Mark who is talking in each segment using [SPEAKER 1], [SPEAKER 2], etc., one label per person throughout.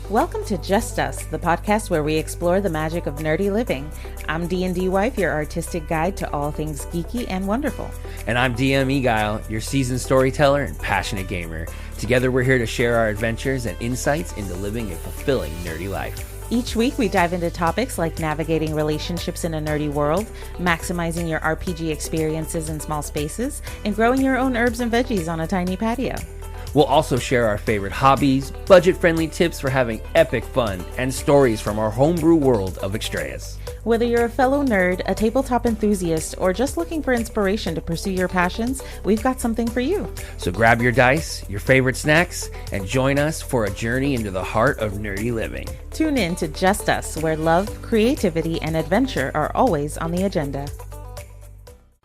[SPEAKER 1] Welcome to Just Us, the podcast where we explore the magic of nerdy living. I'm DnDWife, your artistic guide to all things geeky and wonderful.
[SPEAKER 2] And I'm Eguile, your seasoned storyteller and passionate gamer. Together we're here to share our adventures and insights into living a fulfilling nerdy life.
[SPEAKER 1] Each week we dive into topics like navigating relationships in a nerdy world, maximizing your RPG experiences in small spaces, and growing your own herbs and veggies on a tiny patio.
[SPEAKER 2] We'll also share our favorite hobbies, budget-friendly tips for having epic fun, and stories from our homebrew world of Extreas.
[SPEAKER 1] Whether you're a fellow nerd, a tabletop enthusiast, or just looking for inspiration to pursue your passions, we've got something for you.
[SPEAKER 2] So grab your dice, your favorite snacks, and join us for a journey into the heart of nerdy living.
[SPEAKER 1] Tune in to Just Us, where love, creativity, and adventure are always on the agenda.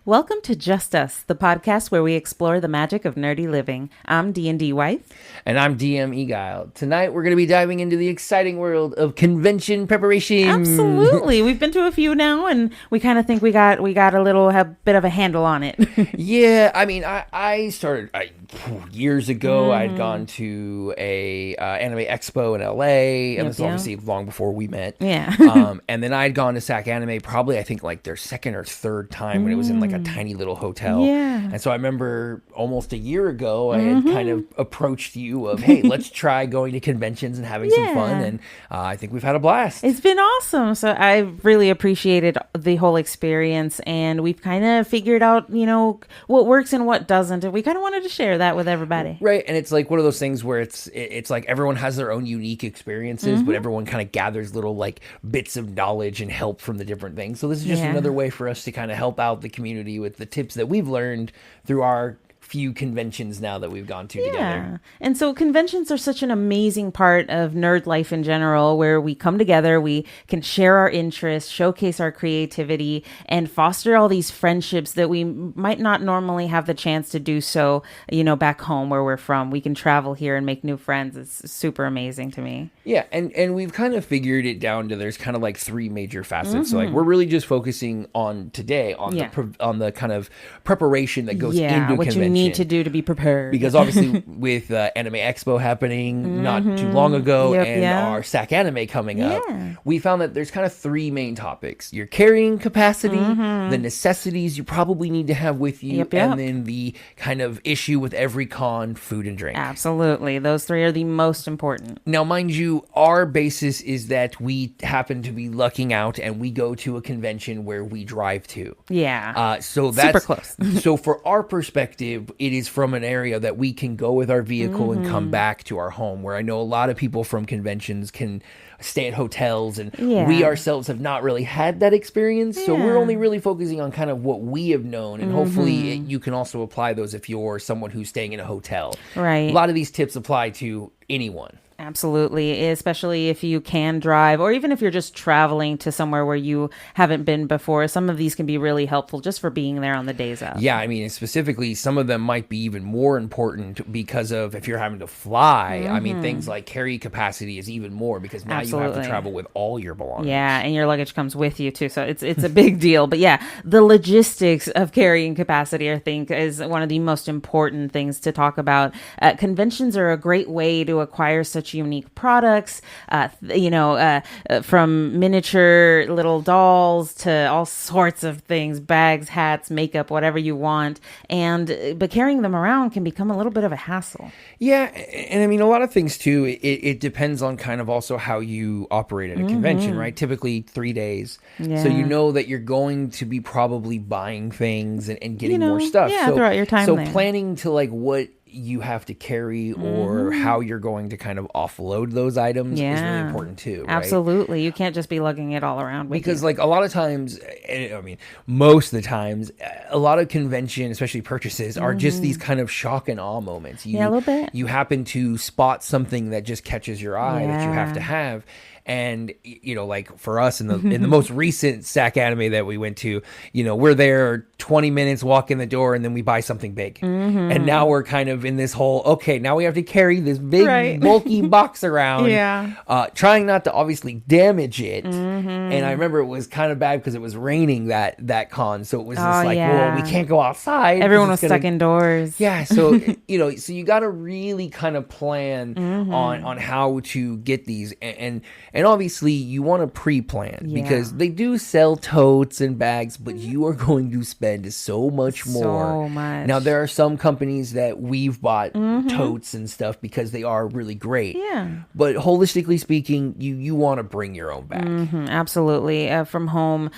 [SPEAKER 1] Welcome to Just Us, the podcast where we explore the magic of nerdy living. I'm DnDWife.
[SPEAKER 2] And I'm Eguile. Tonight we're going to be diving into the exciting world of convention preparation.
[SPEAKER 1] Absolutely. We've been to a few now, and we kind of think we got a bit of a handle on it.
[SPEAKER 2] Yeah, I mean, I started years ago. I'd gone to a anime expo in LA, and this was obviously long before we met.
[SPEAKER 1] Yeah.
[SPEAKER 2] And then I'd gone to SacAnime probably, I think, like their second or third time when it was in like a tiny little hotel.
[SPEAKER 1] Yeah.
[SPEAKER 2] And so I remember almost a year ago, I had kind of approached you of, hey, let's try going to conventions and having some fun. And I think we've had a blast.
[SPEAKER 1] It's been awesome. So I really appreciated the whole experience, and we've kind of figured out, what works and what doesn't. And we kind of wanted to share that with everybody.
[SPEAKER 2] Right. And it's like one of those things where it's like everyone has their own unique experiences, but everyone kind of gathers little like bits of knowledge and help from the different things. So this is just another way for us to kind of help out the community with the tips that we've learned through our few conventions now that we've gone to together.
[SPEAKER 1] And so conventions are such an amazing part of nerd life in general, where we come together, we can share our interests, showcase our creativity, and foster all these friendships that we might not normally have the chance to do so, back home where we're from. We can travel here and make new friends. It's super amazing to me.
[SPEAKER 2] Yeah, and we've kind of figured it down to there's kind of like three major facets. So like we're really just focusing on today on the kind of preparation that goes into
[SPEAKER 1] what
[SPEAKER 2] convention.
[SPEAKER 1] You need to do to be prepared.
[SPEAKER 2] Because obviously with Anime Expo happening not too long ago our SacAnime coming up, we found that there's kind of three main topics. Your carrying capacity, the necessities you probably need to have with you, and then the kind of issue with every con, food and drink.
[SPEAKER 1] Absolutely. Those three are the most important.
[SPEAKER 2] Now, mind you, our basis is that we happen to be lucking out and we go to a convention where we drive to.
[SPEAKER 1] Yeah.
[SPEAKER 2] So that's
[SPEAKER 1] super close.
[SPEAKER 2] So for our perspective, it is from an area that we can go with our vehicle and come back to our home, where I know a lot of people from conventions can stay at hotels, and we ourselves have not really had that experience. So we're only really focusing on kind of what we have known, and hopefully you can also apply those if you're someone who's staying in a hotel.
[SPEAKER 1] Right.
[SPEAKER 2] A lot of these tips apply to anyone.
[SPEAKER 1] Absolutely, especially if you can drive, or even if you're just traveling to somewhere where you haven't been before. Some of these can be really helpful just for being there on the days out.
[SPEAKER 2] Yeah, I mean, specifically, some of them might be even more important because of if you're having to fly. I mean, things like carry capacity is even more, because now you have to travel with all your belongings.
[SPEAKER 1] Yeah, and your luggage comes with you too, so it's a big deal. But yeah, the logistics of carrying capacity, I think, is one of the most important things to talk about. Conventions are a great way to acquire such unique products, from miniature little dolls to all sorts of things, bags, hats, makeup, whatever you want. But carrying them around can become a little bit of a hassle.
[SPEAKER 2] Yeah, and I mean, a lot of things too, it depends on kind of also how you operate at a convention, right? Typically 3 days. Yeah. So you know that you're going to be probably buying things and getting more stuff.
[SPEAKER 1] Yeah, throughout your time there.
[SPEAKER 2] So planning to like what you have to carry or how you're going to kind of offload those items is really important too, right?
[SPEAKER 1] Absolutely. You can't just be lugging it all around with
[SPEAKER 2] because
[SPEAKER 1] you.
[SPEAKER 2] Like a lot of times, I mean, most of the times, a lot of convention, especially purchases, are just these kind of shock and awe moments.
[SPEAKER 1] A little bit.
[SPEAKER 2] You happen to spot something that just catches your eye that you have to have. And, like for us in the most recent SacAnime that we went to, we're there 20 minutes, walk in the door, and then we buy something big. And now we're kind of in this whole, okay, now we have to carry this big, bulky box around, trying not to obviously damage it. And I remember it was kind of bad because it was raining that con. So it was just like, well, we can't go outside.
[SPEAKER 1] Everyone was stuck indoors.
[SPEAKER 2] Yeah. So, so you got to really kind of plan on how to get these. And obviously you want to pre-plan because they do sell totes and bags, but you are going to spend so much more. Now, there are some companies that we've bought totes and stuff because they are really great. Yeah. But holistically speaking, you want to bring your own bag.
[SPEAKER 1] Absolutely. From home,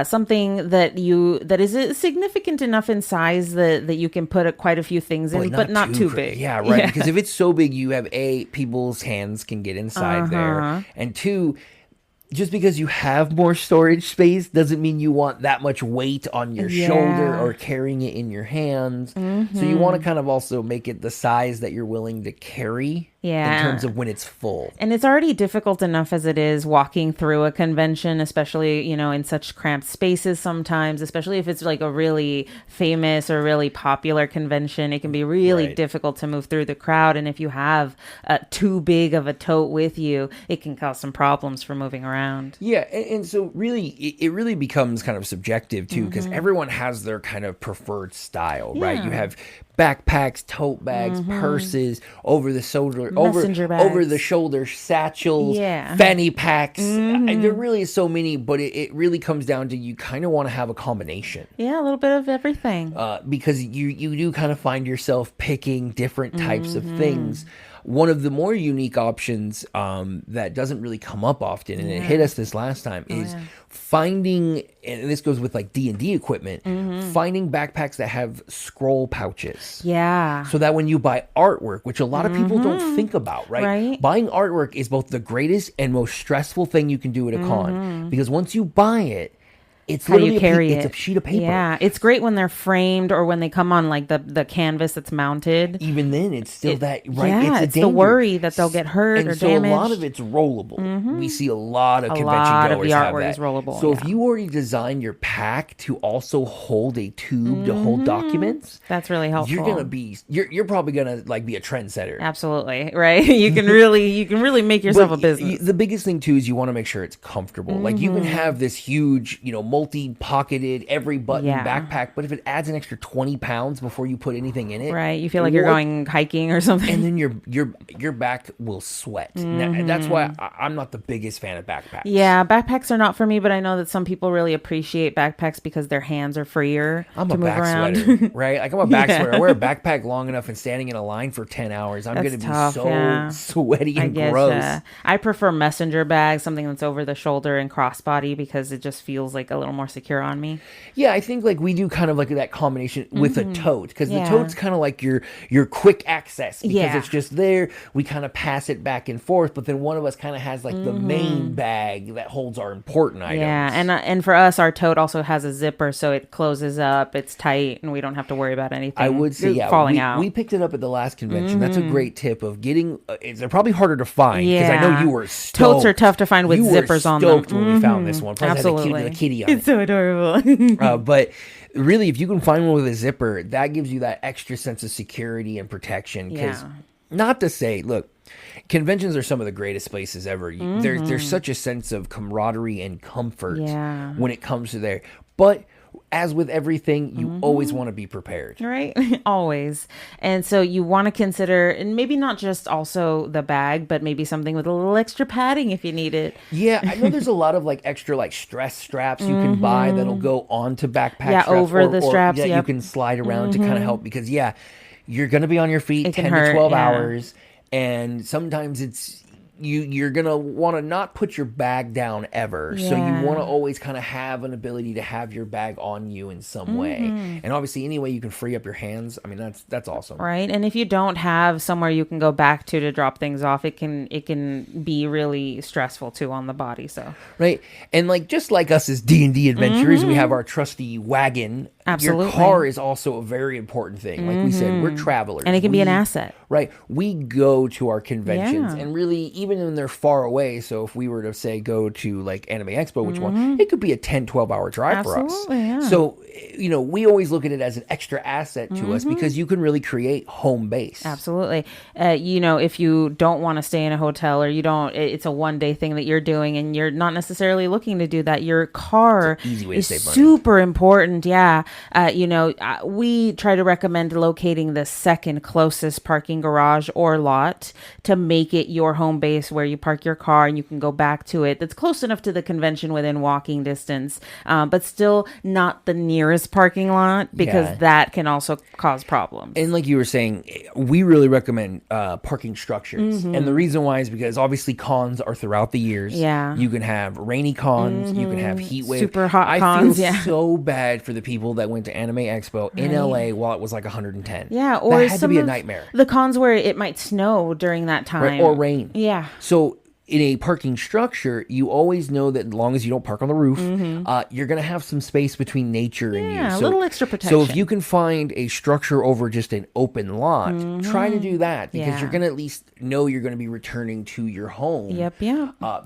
[SPEAKER 1] something that is significant enough in size that you can put quite a few things in, but not too big.
[SPEAKER 2] Yeah, right. Because if it's so big, you have people's hands can get inside there. And two, just because you have more storage space doesn't mean you want that much weight on your shoulder or carrying it in your hands. So you want to kind of also make it the size that you're willing to carry. In terms of when it's full.
[SPEAKER 1] And it's already difficult enough as it is walking through a convention, especially, in such cramped spaces sometimes, especially if it's like a really famous or really popular convention. It can be really difficult to move through the crowd. And if you have too big of a tote with you, it can cause some problems for moving around.
[SPEAKER 2] Yeah. And so really, it really becomes kind of subjective too, because everyone has their kind of preferred style, right? You have backpacks, tote bags, purses, over the shoulder satchels, fanny packs. There really is so many, but it really comes down to you kind of want to have a combination.
[SPEAKER 1] Yeah, a little bit of everything.
[SPEAKER 2] Because you do kind of find yourself picking different types of things. One of the more unique options that doesn't really come up often, and it hit us this last time, is finding, and this goes with like D&D equipment, finding backpacks that have scroll pouches. Yeah. So that when you buy artwork, which a lot of people don't think about, right? Buying artwork is both the greatest and most stressful thing you can do at a con. Because once you buy it, it's
[SPEAKER 1] how you carry
[SPEAKER 2] it. It's a sheet of paper.
[SPEAKER 1] Yeah, it's great when they're framed or when they come on like the canvas that's mounted.
[SPEAKER 2] Even then, it's still right?
[SPEAKER 1] Yeah, it's the worry that they'll get hurt or damaged.
[SPEAKER 2] And so a lot of it's rollable. We see a lot of convention goers have that.
[SPEAKER 1] Is rollable.
[SPEAKER 2] So if you already design your pack to also hold a tube to hold documents,
[SPEAKER 1] that's really helpful.
[SPEAKER 2] You're probably gonna like be a trendsetter.
[SPEAKER 1] Absolutely, right? You can really make yourself a business.
[SPEAKER 2] The biggest thing too is you want to make sure it's comfortable. Like you can have this huge, multi-pocketed, every button backpack, but if it adds an extra 20 pounds before you put anything in it,
[SPEAKER 1] you feel like you're going hiking or something,
[SPEAKER 2] and then your back will sweat. That's why I'm not the biggest fan of backpacks.
[SPEAKER 1] Yeah, backpacks are not for me, but I know that some people really appreciate backpacks because their hands are freer to move around.
[SPEAKER 2] Sweater, right? Like I'm a back sweater. I wear a backpack long enough and standing in a line for 10 hours, I'm going to be sweaty and gross.
[SPEAKER 1] I prefer messenger bags, something that's over the shoulder and crossbody, because it just feels like a little more secure on me.
[SPEAKER 2] Yeah, I think like we do kind of like that combination with a tote, because the tote's kind of like your quick access, because it's just there. We kind of pass it back and forth, but then one of us kind of has like the main bag that holds our important items.
[SPEAKER 1] Yeah, and for us, our tote also has a zipper, so it closes up, it's tight, and we don't have to worry about anything.
[SPEAKER 2] I would say, falling out. We picked it up at the last convention. That's a great tip of getting. They're probably harder to find, because I know you were stoked.
[SPEAKER 1] Totes are tough to find with zippers on them.
[SPEAKER 2] When we found this one. Plus
[SPEAKER 1] Absolutely,
[SPEAKER 2] had the kitty on it.
[SPEAKER 1] It's so adorable.
[SPEAKER 2] But really, if you can find one with a zipper, that gives you that extra sense of security and protection. Because not to say, look, conventions are some of the greatest places ever. There's such a sense of camaraderie and comfort when it comes to there. But as with everything, you always want to be prepared.
[SPEAKER 1] Right? Always. And so you want to consider, and maybe not just also the bag, but maybe something with a little extra padding if you need it.
[SPEAKER 2] Yeah, I know there's a lot of like extra like stress straps you can buy that'll go onto backpack straps.
[SPEAKER 1] Over the straps.
[SPEAKER 2] You can slide around to kind of help, because you're going to be on your feet 10 to 12 hours. And sometimes it's you're going to want to not put your bag down ever. So you want to always kind of have an ability to have your bag on you in some way. And obviously any way you can free up your hands, I mean, that's awesome.
[SPEAKER 1] Right. And if you don't have somewhere you can go back to drop things off, it can be really stressful too on the body. So right.
[SPEAKER 2] And like just like us as D&D adventurers, we have our trusty wagon.
[SPEAKER 1] Absolutely.
[SPEAKER 2] Your car is also a very important thing. Like we said, we're travelers.
[SPEAKER 1] And it can be an asset.
[SPEAKER 2] Right. We go to our conventions and really, even even when they're far away, so if we were to say go to like Anime Expo, which one, it could be a 10-12 hour drive for us.
[SPEAKER 1] Yeah.
[SPEAKER 2] So, we always look at it as an extra asset to us because you can really create home base.
[SPEAKER 1] Absolutely. If you don't want to stay in a hotel, or it's a one-day thing that you're doing and you're not necessarily looking to do that, your car is super important. Yeah. We try to recommend locating the second closest parking garage or lot to make it your home base where you park your car and you can go back to it. That's close enough to the convention within walking distance, but still not the nearest parking lot, because that can also cause problems.
[SPEAKER 2] And like you were saying, we really recommend parking structures. And the reason why is because obviously cons are throughout the years.
[SPEAKER 1] Yeah.
[SPEAKER 2] You can have rainy cons, you can have heat wave.
[SPEAKER 1] Super hot
[SPEAKER 2] cons. I feel so bad for the people that went to Anime Expo in LA while it was like 110.
[SPEAKER 1] Yeah, or
[SPEAKER 2] that had to be a nightmare.
[SPEAKER 1] The cons where it might snow during that time.
[SPEAKER 2] Right, or rain.
[SPEAKER 1] Yeah.
[SPEAKER 2] So in a parking structure, you always know that as long as you don't park on the roof, you're going to have some space between nature and you.
[SPEAKER 1] Yeah, a little extra protection.
[SPEAKER 2] So if you can find a structure over just an open lot, try to do that, because you're going to at least know you're going to be returning to your home.
[SPEAKER 1] Yep.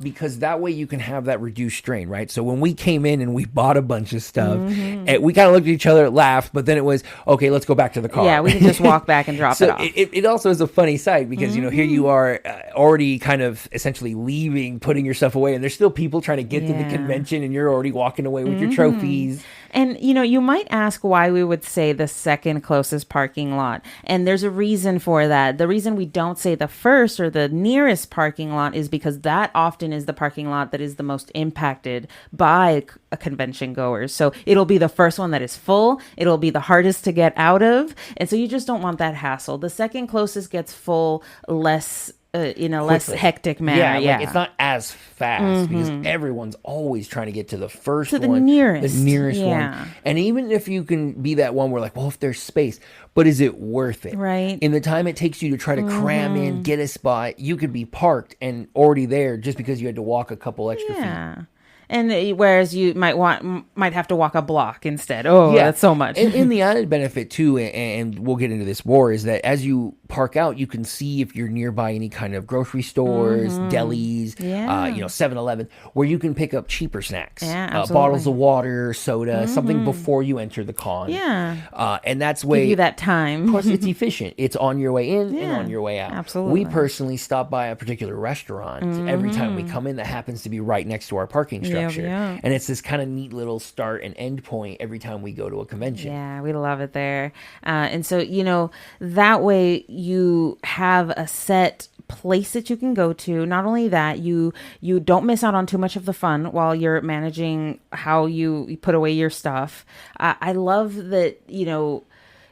[SPEAKER 2] Because that way you can have that reduced strain, right? So when we came in and we bought a bunch of stuff, and we kind of looked at each other, laughed, but then it was, okay, let's go back to the car.
[SPEAKER 1] Yeah, we can just walk back and drop it off.
[SPEAKER 2] It also is a funny sight because, here you are already kind of essentially leaving, putting your stuff away, and there's still people trying to get to the convention, and you're already walking away with your trophies.
[SPEAKER 1] And, you might ask why we would say the second closest parking lot. And there's a reason for that. The reason we don't say the first or the nearest parking lot is because that often is the parking lot that is the most impacted by a convention goers. So it'll be the first one that is full. It'll be the hardest to get out of. And so you just don't want that hassle. The second closest gets full less in a less hectic manner.
[SPEAKER 2] Yeah, like it's not as fast because everyone's always trying to get to the first one.
[SPEAKER 1] The nearest
[SPEAKER 2] one. And even if you can be that one where like, well, if there's space, but is it worth it?
[SPEAKER 1] Right.
[SPEAKER 2] In the time it takes you to try to cram in, get a spot, you could be parked and already there just because you had to walk a couple extra feet.
[SPEAKER 1] And whereas you might have to walk a block instead. Oh, that's so much.
[SPEAKER 2] And the added benefit too, and we'll get into this more, is that as you park out, you can see if you're nearby any kind of grocery stores, delis, 7-Eleven, where you can pick up cheaper snacks, bottles of water, soda, something before you enter the con.
[SPEAKER 1] Yeah.
[SPEAKER 2] And that's way
[SPEAKER 1] give you that time.
[SPEAKER 2] Plus, it's efficient. It's on your way in and on your way out.
[SPEAKER 1] Absolutely.
[SPEAKER 2] We personally stop by a particular restaurant every time we come in that happens to be right next to our parking structure. And it's this kind of neat little start and end point every time we go to a convention.
[SPEAKER 1] Yeah, we love it there. And so, that way you have a set place that you can go to. Not only that, you don't miss out on too much of the fun while you're managing how you put away your stuff. I love that,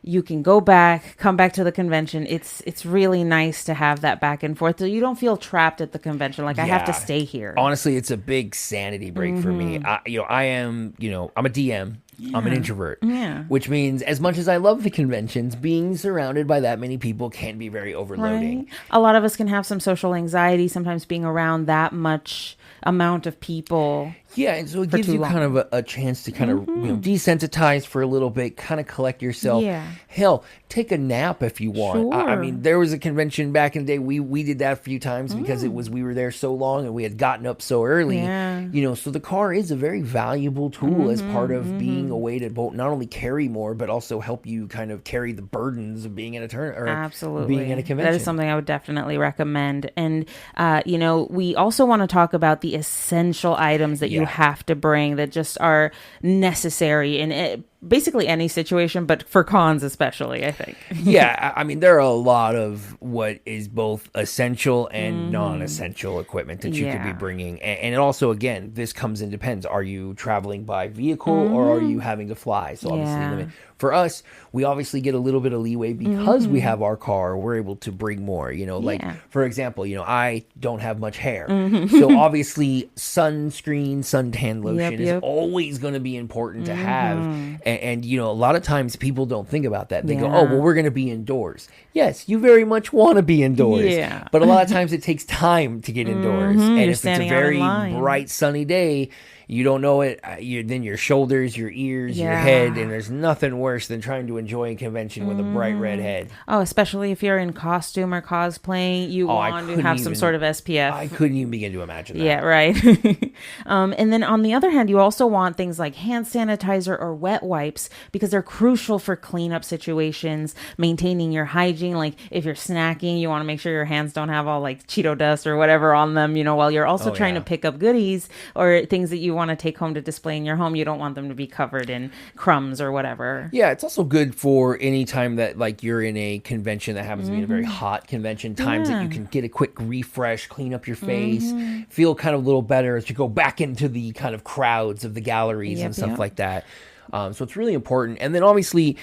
[SPEAKER 1] you can go back, come back to the convention. It's really nice to have that back and forth, so you don't feel trapped at the convention. Like I have to stay here.
[SPEAKER 2] Honestly, it's a big sanity break for me. I am, I'm a DM. Yeah. I'm an introvert, which means as much as I love the conventions, being surrounded by that many people can be very overloading.
[SPEAKER 1] Right. A lot of us can have some social anxiety, sometimes being around that much amount of people.
[SPEAKER 2] Yeah, and so it gives you kind of a chance to kind of desensitize for a little bit, kind of collect yourself.
[SPEAKER 1] Yeah.
[SPEAKER 2] Hell, take a nap if you want.
[SPEAKER 1] Sure.
[SPEAKER 2] I mean, there was a convention back in the day. We did that a few times because we were there so long and we had gotten up so early.
[SPEAKER 1] Yeah.
[SPEAKER 2] So the car is a very valuable tool as part of being a way to both not only carry more, but also help you kind of carry the burdens of being in a turn or
[SPEAKER 1] Absolutely.
[SPEAKER 2] being in a convention.
[SPEAKER 1] That is something I would definitely recommend. And we also want to talk about the essential items that you have to bring that just are necessary in basically any situation, but for cons especially, I think.
[SPEAKER 2] Yeah, I mean, there are a lot of what is both essential and non-essential equipment that you could be bringing. And it also, again, this comes and depends. Are you traveling by vehicle or are you having to fly? So obviously, for us, we obviously get a little bit of leeway because we have our car. We're able to bring more, like, for example, I don't have much hair. So obviously, sunscreen, suntan lotion is always going to be important to have. And you know, a lot of times people don't think about that. They go, oh, well, we're going to be indoors. Yes, you very much want to be indoors.
[SPEAKER 1] Yeah.
[SPEAKER 2] But a lot of times it takes time to get indoors. And
[SPEAKER 1] You're
[SPEAKER 2] if it's a very bright, sunny day, you don't know it. Then your shoulders, your ears, your head, and there's nothing worse than trying to enjoy a convention with a bright red head.
[SPEAKER 1] Oh, especially if you're in costume or cosplaying, you want to have some sort of SPF.
[SPEAKER 2] I couldn't even begin to imagine that.
[SPEAKER 1] Yeah, right. And then on the other hand, you also want things like hand sanitizer or wet wipes because they're crucial for cleanup situations, maintaining your hygiene. Like if you're snacking, you want to make sure your hands don't have all like Cheeto dust or whatever on them, you know, while you're also trying to pick up goodies or things that you want to take home to display in your home. You don't want them to be covered in crumbs or whatever.
[SPEAKER 2] Yeah, it's also good for any time that like you're in a convention that happens to be a very hot convention, times that you can get a quick refresh, clean up your face, feel kind of a little better as you go back into the kind of crowds of the galleries and stuff like that. So it's really important. And then obviously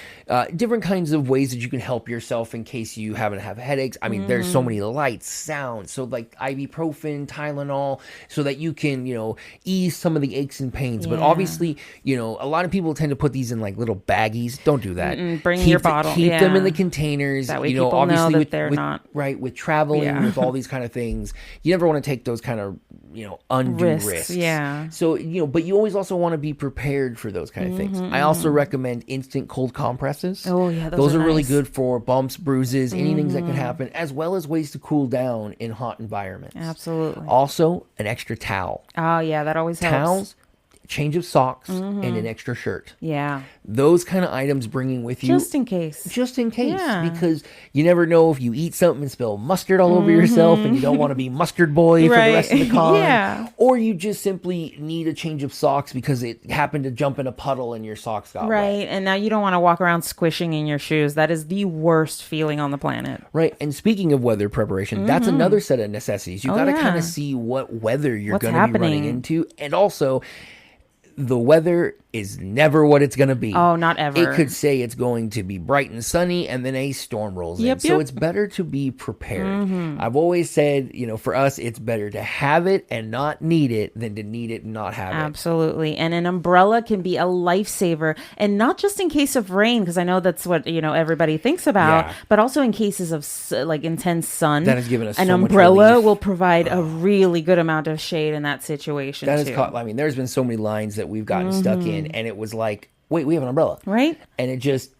[SPEAKER 2] different kinds of ways that you can help yourself in case you happen to have headaches. I mean, there's so many lights, sounds. So like ibuprofen, Tylenol, so that you can, you know, ease some of the aches and pains. But obviously, you know, a lot of people tend to put these in like little baggies. Don't do that.
[SPEAKER 1] Bring your bottle.
[SPEAKER 2] Keep them in the containers.
[SPEAKER 1] That way
[SPEAKER 2] you know,
[SPEAKER 1] people
[SPEAKER 2] obviously
[SPEAKER 1] know that they're not.
[SPEAKER 2] Right, with traveling, with all these kind of things. You never want to take those kind of, you know, undue risks.
[SPEAKER 1] Yeah.
[SPEAKER 2] So, you know, but you always also want to be prepared for those kind of things. I also recommend instant cold compresses.
[SPEAKER 1] Oh, yeah.
[SPEAKER 2] Those are really good for bumps, bruises, anything that could happen, as well as ways to cool down in hot environments.
[SPEAKER 1] Absolutely.
[SPEAKER 2] Also, an extra towel.
[SPEAKER 1] Oh, yeah. That always helps.
[SPEAKER 2] Towels, change of socks, and an extra shirt.
[SPEAKER 1] Yeah.
[SPEAKER 2] Those kind of items bringing with you.
[SPEAKER 1] Just in case.
[SPEAKER 2] Because you never know if you eat something and spill mustard all over yourself and you don't want to be mustard boy for the rest of the con. Or you just simply need a change of socks because it happened to jump in a puddle and your socks got wet.
[SPEAKER 1] And now you don't want to walk around squishing in your shoes. That is the worst feeling on the planet.
[SPEAKER 2] Right. And speaking of weather preparation, that's another set of necessities. You got to kind of see what weather you're going to be running into. And also, the weather is never what it's going to be.
[SPEAKER 1] Oh, not ever.
[SPEAKER 2] It could say it's going to be bright and sunny and then a storm rolls in. So it's better to be prepared. I've always said, you know, for us, it's better to have it and not need it than to need it and not have it.
[SPEAKER 1] Absolutely. And an umbrella can be a lifesaver, and not just in case of rain, because I know that's what, you know, everybody thinks about, but also in cases of like intense sun.
[SPEAKER 2] That has given us
[SPEAKER 1] an
[SPEAKER 2] so much
[SPEAKER 1] umbrella
[SPEAKER 2] relief.
[SPEAKER 1] will provide a really good amount of shade in that situation.
[SPEAKER 2] That is I mean, there's been so many lines that we've gotten stuck in, and it was like, wait, we have an umbrella.
[SPEAKER 1] Right.
[SPEAKER 2] And it just,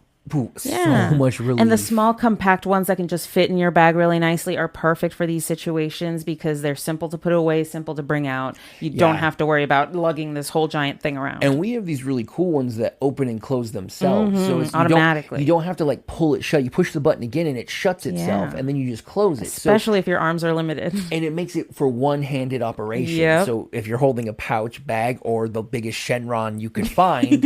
[SPEAKER 2] so much relief.
[SPEAKER 1] And the small compact ones that can just fit in your bag really nicely are perfect for these situations because they're simple to put away, simple to bring out. You don't have to worry about lugging this whole giant thing around.
[SPEAKER 2] And we have these really cool ones that open and close themselves. So it's
[SPEAKER 1] automatically.
[SPEAKER 2] You don't have to like pull it shut. You push the button again and it shuts itself, and then you just close it.
[SPEAKER 1] Especially if your arms are limited.
[SPEAKER 2] And it makes it for one-handed operation. So if you're holding a pouch, bag, or the biggest Shenron you could find,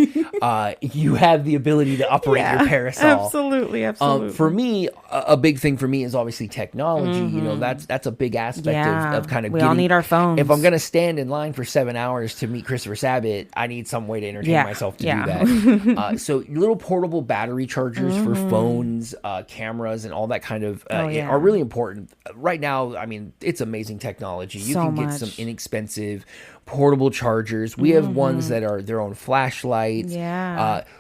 [SPEAKER 2] you have the ability to operate your parasol.
[SPEAKER 1] Absolutely.
[SPEAKER 2] For me, a big thing for me is obviously technology. You know, that's a big aspect of kind of
[SPEAKER 1] we all need our phones.
[SPEAKER 2] If I'm going to stand in line for 7 hours to meet Christopher Sabat, I need some way to entertain myself to do that. So little portable battery chargers for phones, cameras, and all that kind of are really important. Right now, I mean, it's amazing technology. You can get some inexpensive portable chargers. We have ones that are their own flashlights.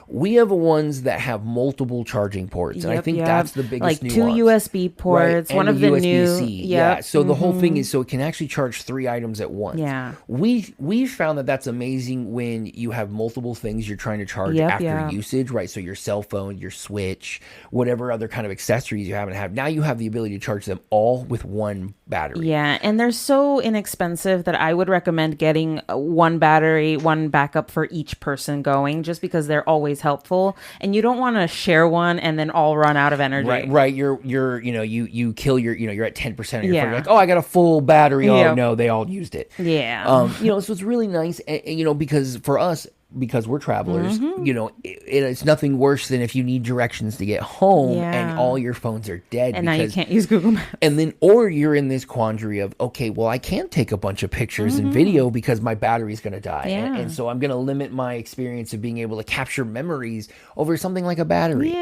[SPEAKER 2] We have ones that have multiple charging ports, and I think that's the biggest
[SPEAKER 1] like
[SPEAKER 2] nuance.
[SPEAKER 1] 2 USB ports, one of the new
[SPEAKER 2] So the whole thing is so it can actually charge 3 items at once. We found that that's amazing when you have multiple things you're trying to charge after usage, right? So your cell phone, your Switch, whatever other kind of accessories you happen to have. Now you have the ability to charge them all with one battery.
[SPEAKER 1] And they're so inexpensive that I would recommend getting one battery, one backup for each person going, just because they're always helpful, and you don't want to share one and then all run out of energy.
[SPEAKER 2] Right. You're you know, you kill your, you know, you're at 10% of your phone. You're like, oh, I got a full battery. Oh no, they all used it. You know, so it's really nice, and you know, because for us, because we're travelers, you know, it's nothing worse than if you need directions to get home and all your phones are dead.
[SPEAKER 1] And now you can't use Google Maps.
[SPEAKER 2] And then, or you're in this quandary of, okay, well, I can't take a bunch of pictures and video because my battery's going to die. And so I'm going to limit my experience of being able to capture memories over something like a battery.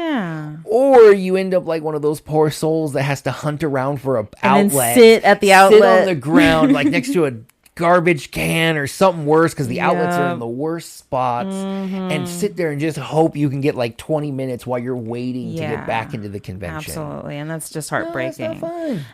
[SPEAKER 2] Or you end up like one of those poor souls that has to hunt around for an outlet.
[SPEAKER 1] And sit at the outlet.
[SPEAKER 2] Sit on the ground, like next to a garbage can or something worse because the outlets are in the worst spots, and sit there and just hope you can get like 20 minutes while you're waiting to get back into the convention.
[SPEAKER 1] Absolutely. And that's just heartbreaking.
[SPEAKER 2] No, it's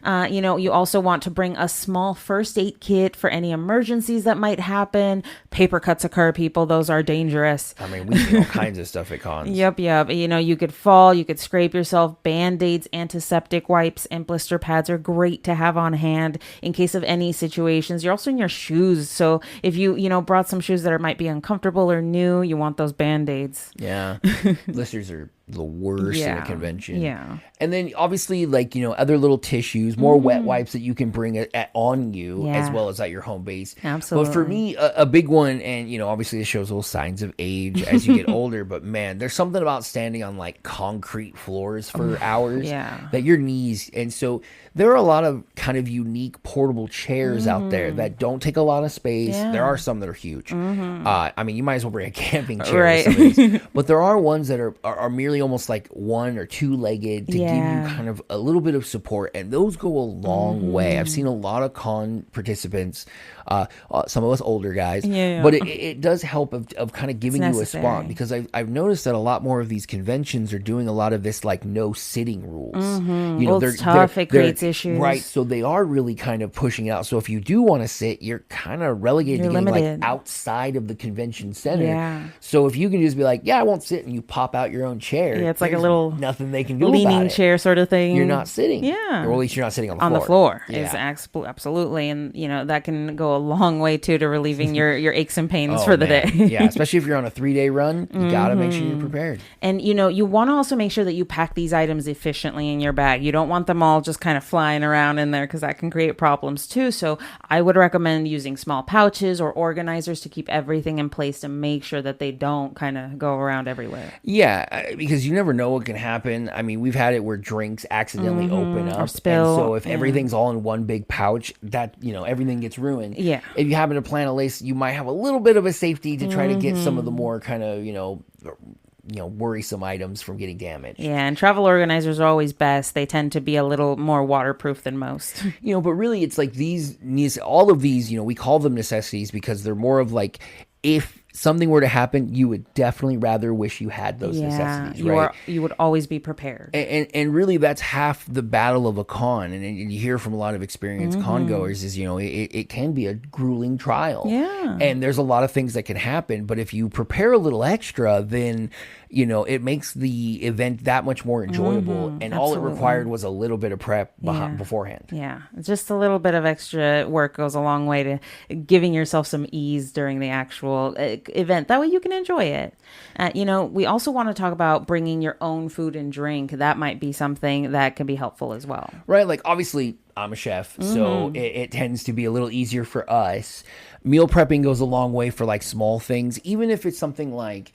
[SPEAKER 2] not fun.
[SPEAKER 1] You also want to bring a small first aid kit for any emergencies that might happen. Paper cuts occur, people. Those are dangerous.
[SPEAKER 2] I mean, we see all kinds of stuff at cons.
[SPEAKER 1] Yep. You could fall, you could scrape yourself. Band-aids, antiseptic wipes, and blister pads are great to have on hand in case of any situations. You're also in your shoes. So if you brought some shoes that might be uncomfortable or new, you want those Band-aids.
[SPEAKER 2] Yeah. Blisters are the worst at a convention.
[SPEAKER 1] Yeah.
[SPEAKER 2] And then obviously other little tissues, more wet wipes that you can bring on you as well as at your home base.
[SPEAKER 1] Absolutely.
[SPEAKER 2] But for me, a big one, and obviously it shows little signs of age as you get older, but man, there's something about standing on like concrete floors for hours that your knees, and so there are a lot of kind of unique portable chairs out there that don't take a lot of space. There are some that are huge. I mean, you might as well bring a camping chair or some of these. But there are ones that are merely almost like one or two legged to give you kind of a little bit of support, and those go a long way. I've seen a lot of con participants, some of us older guys, but it does help of kind of giving you a spot, because I've noticed that a lot more of these conventions are doing a lot of this like no sitting rules.
[SPEAKER 1] It's tough. It creates issues,
[SPEAKER 2] right? So they are really kind of pushing out. So if you do want to sit, you're kind of relegated to getting like outside of the convention center. So if you can just be like, I won't sit, and you pop out your own chair,
[SPEAKER 1] it's like a little
[SPEAKER 2] nothing they can do
[SPEAKER 1] leaning
[SPEAKER 2] about it.
[SPEAKER 1] chair sort of thing.
[SPEAKER 2] You're not sitting, or at least you're not sitting on the
[SPEAKER 1] floor. Absolutely, and that can go a long way too to relieving your aches and pains for the day.
[SPEAKER 2] Especially if you're on a 3-day run, you gotta make sure you're prepared.
[SPEAKER 1] And you want to also make sure that you pack these items efficiently in your bag. You don't want them all just kind of flying around in there, because that can create problems too. So I would recommend using small pouches or organizers to keep everything in place to make sure that they don't kind of go around everywhere.
[SPEAKER 2] Yeah, because you never know what can happen. I mean, we've had it where drinks accidentally open up,
[SPEAKER 1] or spill.
[SPEAKER 2] And so if everything's all in one big pouch, that everything gets ruined.
[SPEAKER 1] Yeah.
[SPEAKER 2] If you happen to plan a lace, you might have a little bit of a safety to try to get some of the more kind of worrisome items from getting damaged.
[SPEAKER 1] Yeah, and travel organizers are always best. They tend to be a little more waterproof than most.
[SPEAKER 2] But really it's like all of these, we call them necessities because they're more of like, if something were to happen, you would definitely rather wish you had those necessities, right?
[SPEAKER 1] You would always be prepared.
[SPEAKER 2] And really that's half the battle of a con. And you hear from a lot of experienced con goers is, it can be a grueling trial.
[SPEAKER 1] Yeah.
[SPEAKER 2] And there's a lot of things that can happen. But if you prepare a little extra, then, it makes the event that much more enjoyable. And all it required was a little bit of prep beforehand.
[SPEAKER 1] Yeah. Just a little bit of extra work goes a long way to giving yourself some ease during the actual event. That way you can enjoy it. We also want to talk about bringing your own food and drink. That might be something that can be helpful as well.
[SPEAKER 2] Right. Like obviously I'm a chef, so it tends to be a little easier for us. Meal prepping goes a long way for like small things, even if it's something like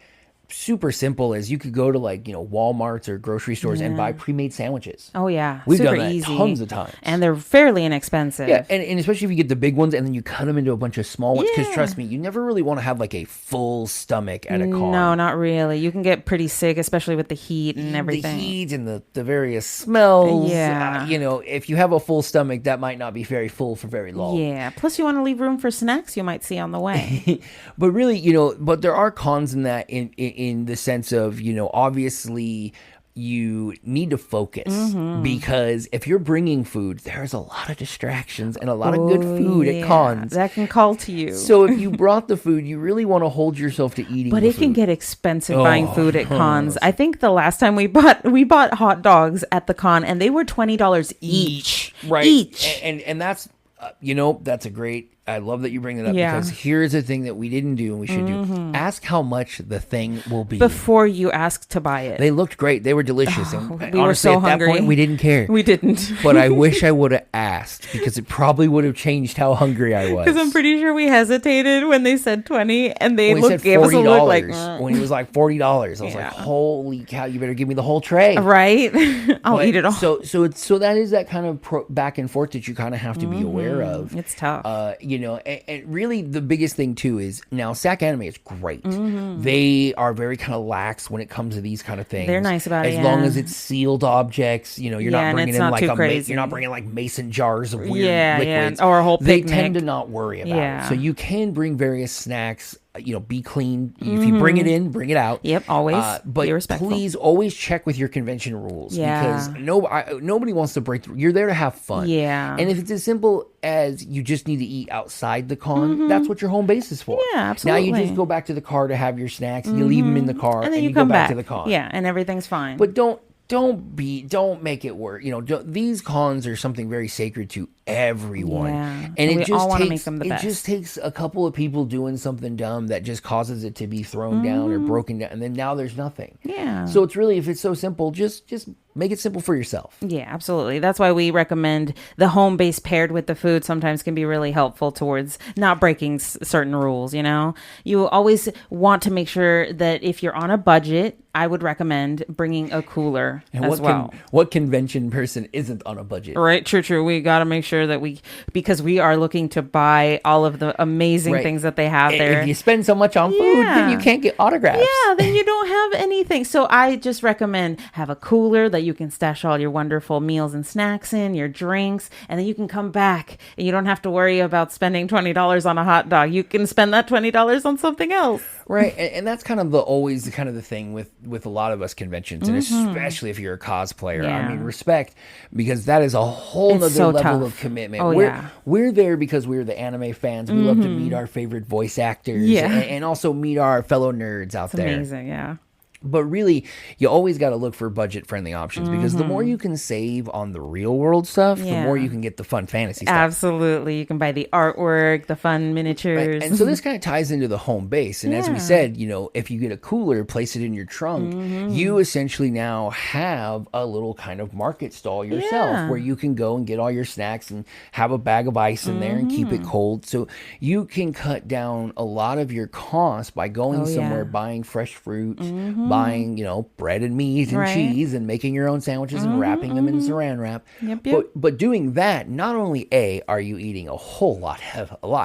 [SPEAKER 2] super simple as you could go to like Walmarts or grocery stores and buy pre-made sandwiches.
[SPEAKER 1] Oh yeah,
[SPEAKER 2] we've
[SPEAKER 1] super
[SPEAKER 2] done that
[SPEAKER 1] easy.
[SPEAKER 2] Tons of times,
[SPEAKER 1] and they're fairly inexpensive.
[SPEAKER 2] Yeah, and especially if you get the big ones and then you cut them into a bunch of small ones, because trust me, you never really want to have like a full stomach at a con.
[SPEAKER 1] No, not really. You can get pretty sick, especially with the heat and everything.
[SPEAKER 2] The heat and the various smells.
[SPEAKER 1] Yeah,
[SPEAKER 2] if you have a full stomach, that might not be very full for very long.
[SPEAKER 1] Yeah, plus you want to leave room for snacks you might see on the way.
[SPEAKER 2] But really, but there are cons in that in the sense of, obviously you need to focus, because if you're bringing food, there's a lot of distractions and a lot of good food at cons
[SPEAKER 1] that can call to you.
[SPEAKER 2] So if you brought the food, you really want to hold yourself to eating.
[SPEAKER 1] But it can get expensive buying food at cons. I think the last time we bought hot dogs at the con, and they were $20 each.
[SPEAKER 2] Right.
[SPEAKER 1] Each.
[SPEAKER 2] And that's that's a great. I love that you bring that up, because here's the thing that we didn't do and we should do. Ask how much the thing will be
[SPEAKER 1] before you ask to buy it.
[SPEAKER 2] They looked great. They were delicious. And
[SPEAKER 1] we
[SPEAKER 2] honestly,
[SPEAKER 1] were so
[SPEAKER 2] at
[SPEAKER 1] hungry.
[SPEAKER 2] That point, we didn't care.
[SPEAKER 1] We didn't.
[SPEAKER 2] But I wish I would have asked, because it probably would have changed how hungry I was.
[SPEAKER 1] Because I'm pretty sure we hesitated when they said 20, and they gave us a look like
[SPEAKER 2] when it was like $40. I was like, holy cow! You better give me the whole tray.
[SPEAKER 1] Right? I'll eat it all.
[SPEAKER 2] So that is that kind of back and forth that you kind of have to be aware of.
[SPEAKER 1] It's tough.
[SPEAKER 2] and really the biggest thing too is now SacAnime is great. They are very kind of lax when it comes to these kind of things.
[SPEAKER 1] They're nice about it,
[SPEAKER 2] as long as it's sealed objects. You're not bringing in
[SPEAKER 1] not
[SPEAKER 2] like
[SPEAKER 1] crazy.
[SPEAKER 2] you're not bringing like mason jars of weird liquids,
[SPEAKER 1] or a whole picnic.
[SPEAKER 2] They tend to not worry about it. So you can bring various snacks. Be clean. If you bring it in, bring it out.
[SPEAKER 1] Yep, always.
[SPEAKER 2] But
[SPEAKER 1] be respectful.
[SPEAKER 2] Please always check with your convention rules because nobody wants to break through. You're there to have fun.
[SPEAKER 1] Yeah.
[SPEAKER 2] And if it's as simple as you just need to eat outside the con, that's what your home base is for.
[SPEAKER 1] Yeah, absolutely.
[SPEAKER 2] Now you just go back to the car to have your snacks. You leave them in the car,
[SPEAKER 1] and then you
[SPEAKER 2] go
[SPEAKER 1] come
[SPEAKER 2] back to the con.
[SPEAKER 1] Yeah, and everything's fine.
[SPEAKER 2] But don't make it work. These cons are something very sacred to everyone.
[SPEAKER 1] Yeah.
[SPEAKER 2] And
[SPEAKER 1] we all want to make them the best.
[SPEAKER 2] It just takes a couple of people doing something dumb that just causes it to be thrown down or broken down, and then now there's nothing.
[SPEAKER 1] Yeah.
[SPEAKER 2] So it's really, if it's so simple, just make it simple for yourself.
[SPEAKER 1] Yeah, absolutely. That's why we recommend the home base paired with the food sometimes can be really helpful towards not breaking certain rules. You always want to make sure that if you're on a budget, I would recommend bringing a cooler as well.
[SPEAKER 2] What convention person isn't on a budget?
[SPEAKER 1] Right, true. We got to make sure that because we are looking to buy all of the amazing things that they have there.
[SPEAKER 2] If you spend so much on food, then you can't get autographs.
[SPEAKER 1] Yeah, then you don't have anything. So I just recommend have a cooler that you can stash all your wonderful meals and snacks in, your drinks, and then you can come back and you don't have to worry about spending $20 on a hot dog. You can spend that $20 on something else.
[SPEAKER 2] Right, and that's kind of always the thing with a lot of us conventions, and especially if you're a cosplayer.
[SPEAKER 1] Yeah.
[SPEAKER 2] I mean, respect, because that is a whole other level of commitment. We're there because we're the anime fans. We love to meet our favorite voice actors, and also meet our fellow nerds out there.
[SPEAKER 1] Amazing, yeah.
[SPEAKER 2] But really, you always got to look for budget-friendly options because the more you can save on the real-world stuff, the more you can get the fun fantasy stuff.
[SPEAKER 1] Absolutely. You can buy the artwork, the fun miniatures.
[SPEAKER 2] Right. And so this kind of ties into the home base. And as we said, if you get a cooler, place it in your trunk, you essentially now have a little kind of market stall yourself where you can go and get all your snacks and have a bag of ice in there and keep it cold. So you can cut down a lot of your costs by going somewhere, buying fresh fruit, buying, bread and meat and cheese and making your own sandwiches and wrapping them in saran wrap.
[SPEAKER 1] Yep.
[SPEAKER 2] But doing that, not only are you eating a whole lot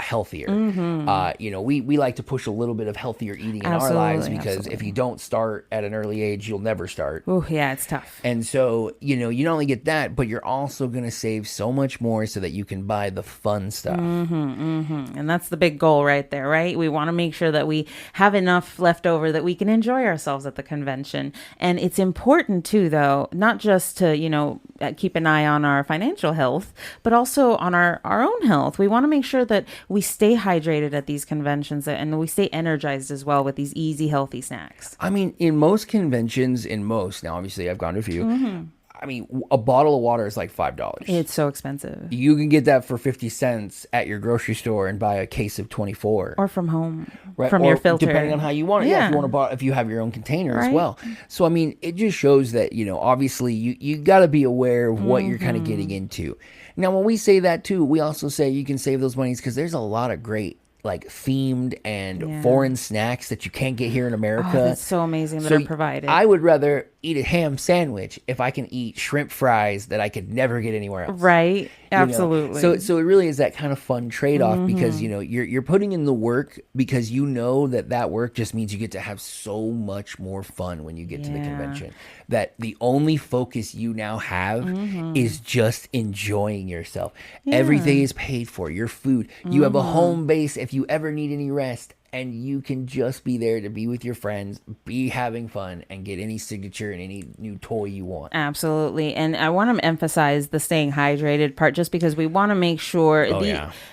[SPEAKER 2] healthier. We like to push a little bit of healthier eating in our lives because if you don't start at an early age, you'll never start.
[SPEAKER 1] Oh, yeah, it's tough.
[SPEAKER 2] And so, you not only get that, but you're also going to save so much more so that you can buy the fun stuff.
[SPEAKER 1] And that's the big goal right there, right? We want to make sure that we have enough left over that we can enjoy ourselves at the convention. And it's important too, though, not just to, keep an eye on our financial health, but also on our own health. We want to make sure that we stay hydrated at these conventions and we stay energized as well with these easy, healthy snacks.
[SPEAKER 2] I mean, in most conventions, now obviously I've gone to a few, I mean, a bottle of water is like $5.
[SPEAKER 1] It's so expensive.
[SPEAKER 2] You can get that for 50 cents at your grocery store and buy a case of 24.
[SPEAKER 1] Or from home,
[SPEAKER 2] right?
[SPEAKER 1] From
[SPEAKER 2] or
[SPEAKER 1] your filter.
[SPEAKER 2] Depending on how you want it. Yeah, if you have your own container as well. So, I mean, it just shows that, obviously you got to be aware of what you're kind of getting into. Now, when we say that too, we also say you can save those monies because there's a lot of great themed and foreign snacks that you can't get here in America.
[SPEAKER 1] Oh, that's so amazing that are provided.
[SPEAKER 2] I would rather eat a ham sandwich if I can eat shrimp fries that I could never get anywhere else.
[SPEAKER 1] Right. Absolutely.
[SPEAKER 2] So it really is that kind of fun trade-off because you're putting in the work because that work just means you get to have so much more fun when you get to the convention. That the only focus you now have is just enjoying yourself. Everything is paid for. Your food. You have a home base if you ever need any rest. And you can just be there to be with your friends, be having fun, and get any signature and any new toy you want.
[SPEAKER 1] Absolutely. And I want to emphasize the staying hydrated part just because we want to make sure,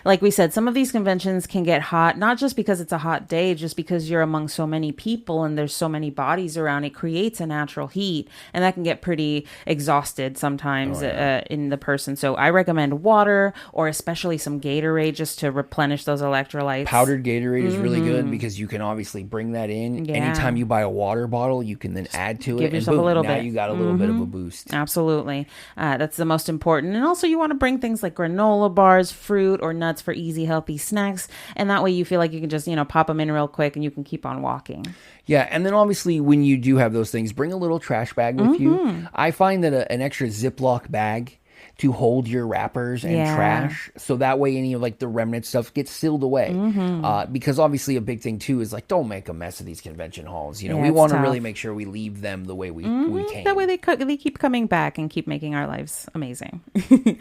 [SPEAKER 1] like we said, some of these conventions can get hot, not just because it's a hot day, just because you're among so many people and there's so many bodies around. It creates a natural heat, and that can get pretty exhausted sometimes in the person. So I recommend water or especially some Gatorade just to replenish those electrolytes.
[SPEAKER 2] Powdered Gatorade is really good because you can obviously bring that in. Anytime you buy a water bottle, you can then add to it.
[SPEAKER 1] Give yourself a little bit.
[SPEAKER 2] Now you got a little bit of a boost.
[SPEAKER 1] Absolutely. That's the most important. And also you want to bring things like granola bars, fruit, or nuts for easy, healthy snacks. And that way you feel like you can just, pop them in real quick and you can keep on walking.
[SPEAKER 2] Yeah, and then obviously when you do have those things, bring a little trash bag with you. I find that an extra Ziploc bag to hold your wrappers and trash, so that way any of like the remnant stuff gets sealed away. Because obviously a big thing too is like, don't make a mess of these convention halls. You know, we want to really make sure we leave them the way we came.
[SPEAKER 1] That way they keep coming back and keep making our lives amazing.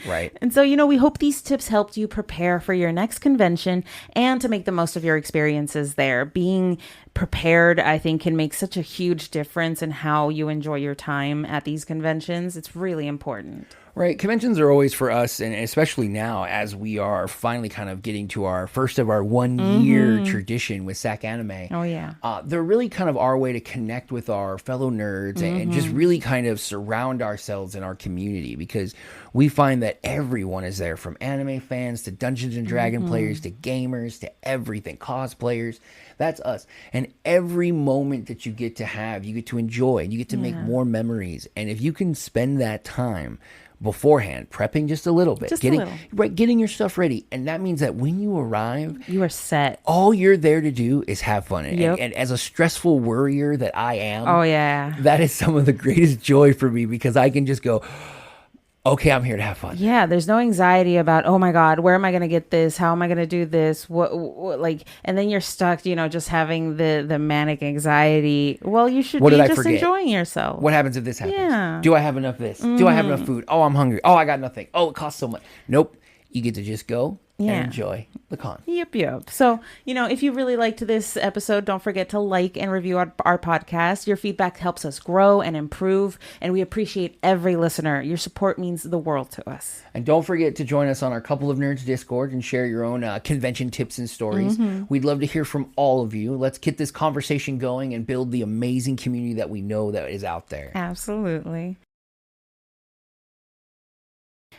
[SPEAKER 2] Right.
[SPEAKER 1] And so, you know, we hope these tips helped you prepare for your next convention and to make the most of your experiences there. Being prepared, I think, can make such a huge difference in how you enjoy your time at these conventions. It's really important.
[SPEAKER 2] Right. Conventions are always for us, and especially now as we are finally kind of getting to our first of our 1 year tradition with SacAnime.
[SPEAKER 1] Oh, yeah.
[SPEAKER 2] They're really kind of our way to connect with our fellow nerds and just really kind of surround ourselves in our community, because we find that everyone is there, from anime fans to Dungeons and Dragon players to gamers to everything, cosplayers. That's us. And every moment that you get to have, you get to enjoy, and you get to make more memories. And if you can spend that time beforehand, prepping just a little bit, getting your stuff ready. And that means that when you arrive,
[SPEAKER 1] you are set.
[SPEAKER 2] All you're there to do is have fun. And as a stressful worrier that I am, that is some of the greatest joy for me, because I can just go, okay, I'm here to have fun.
[SPEAKER 1] Yeah, there's no anxiety about, oh my God, where am I going to get this? How am I going to do this? What, and then you're stuck, you know, just having the manic anxiety. Well, you should be just enjoying yourself.
[SPEAKER 2] What happens if this happens? Yeah. Do I have enough of this? Do I have enough food? Oh, I'm hungry. Oh, I got nothing. Oh, it costs so much. Nope. You get to just go and enjoy the con.
[SPEAKER 1] Yep. So, you know, if you really liked this episode, don't forget to like and review our podcast. Your feedback helps us grow and improve, and we appreciate every listener. Your support means the world to us.
[SPEAKER 2] And don't forget to join us on our Couple of Nerds Discord and share your own convention tips and stories. We'd love to hear from all of you. Let's get this conversation going and build the amazing community that we know that is out there.
[SPEAKER 1] Absolutely.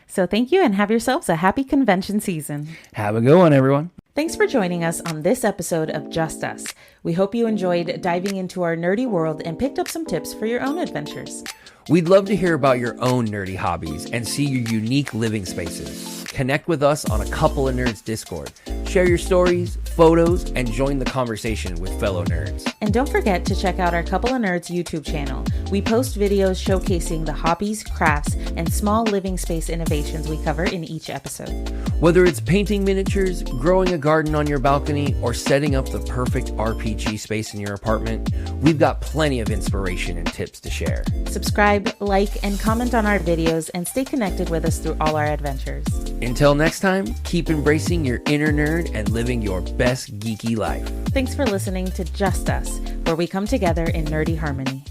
[SPEAKER 1] So thank you, and have yourselves a happy convention season.
[SPEAKER 2] Have a good one, everyone.
[SPEAKER 1] Thanks for joining us on this episode of Just Us. We hope you enjoyed diving into our nerdy world and picked up some tips for your own adventures.
[SPEAKER 2] We'd love to hear about your own nerdy hobbies and see your unique living spaces. Connect with us on a Couple of Nerds Discord. Share your stories, photos, and join the conversation with fellow nerds.
[SPEAKER 1] And don't forget to check out our Couple of Nerds YouTube channel. We post videos showcasing the hobbies, crafts, and small living space innovations we cover in each episode.
[SPEAKER 2] Whether it's painting miniatures, growing a garden on your balcony, or setting up the perfect RPG space in your apartment, we've got plenty of inspiration and tips to share.
[SPEAKER 1] Subscribe, like, and comment on our videos, and stay connected with us through all our adventures.
[SPEAKER 2] Until next time, keep embracing your inner nerd and living your best geeky life.
[SPEAKER 1] Thanks for listening to Just Us, where we come together in nerdy harmony.